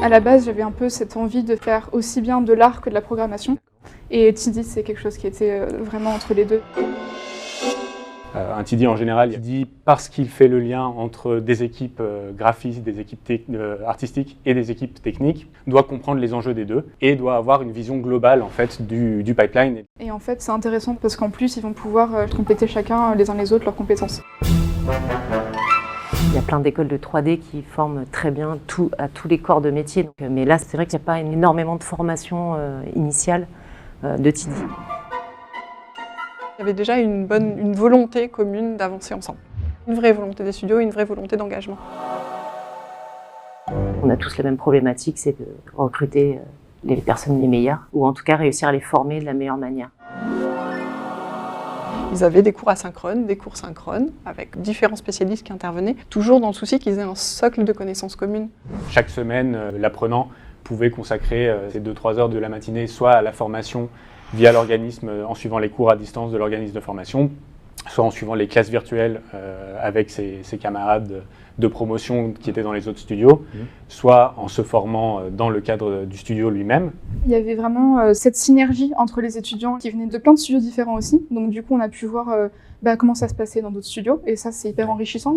À la base, j'avais un peu cette envie de faire aussi bien de l'art que de la programmation. Et TD, c'est quelque chose qui était vraiment entre les deux. Un TD en général, il dit parce qu'il fait le lien entre des équipes graphistes, des équipes artistiques et des équipes techniques, doit comprendre les enjeux des deux et doit avoir une vision globale en fait du pipeline. Et en fait, c'est intéressant parce qu'en plus, ils vont pouvoir compléter chacun les uns les autres leurs compétences. Il y a plein d'écoles de 3D qui forment très bien à tous les corps de métier. Donc, mais là, c'est vrai qu'il n'y a pas énormément de formation initiale de TD. Il y avait déjà une volonté commune d'avancer ensemble. Une vraie volonté des studios, une vraie volonté d'engagement. On a tous la même problématique, c'est de recruter les personnes les meilleures, ou en tout cas réussir à les former de la meilleure manière. Ils avaient des cours asynchrones, des cours synchrones, avec différents spécialistes qui intervenaient, toujours dans le souci qu'ils aient un socle de connaissances communes. Chaque semaine, l'apprenant pouvait consacrer ces 2-3 heures de la matinée soit à la formation via l'organisme en suivant les cours à distance de l'organisme de formation, soit en suivant les classes virtuelles avec ses camarades de promotion qui étaient dans les autres studios, soit en se formant dans le cadre du studio lui-même. Il y avait vraiment cette synergie entre les étudiants qui venaient de plein de studios différents aussi. Donc du coup, on a pu voir comment ça se passait dans d'autres studios et ça, c'est hyper enrichissant.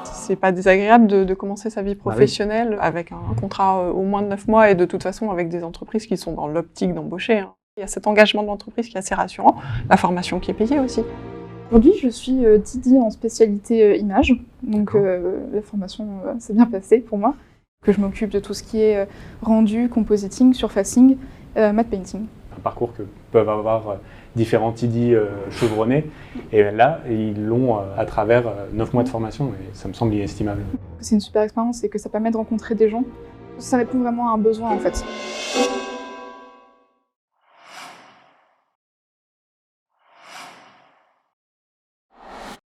C'est pas désagréable de commencer sa vie professionnelle avec un contrat au moins de 9 mois et de toute façon avec des entreprises qui sont dans l'optique d'embaucher. Il y a cet engagement de l'entreprise qui est assez rassurant, la formation qui est payée aussi. Aujourd'hui, je suis TD en spécialité image, donc la formation s'est bien passée pour moi. Que je m'occupe de tout ce qui est rendu, compositing, surfacing, matte painting. Un parcours que peuvent avoir différents TD chevronnés, et là, ils l'ont à travers 9 mois de formation, et ça me semble inestimable. C'est une super expérience et que ça permet de rencontrer des gens. Ça répond vraiment à un besoin en fait.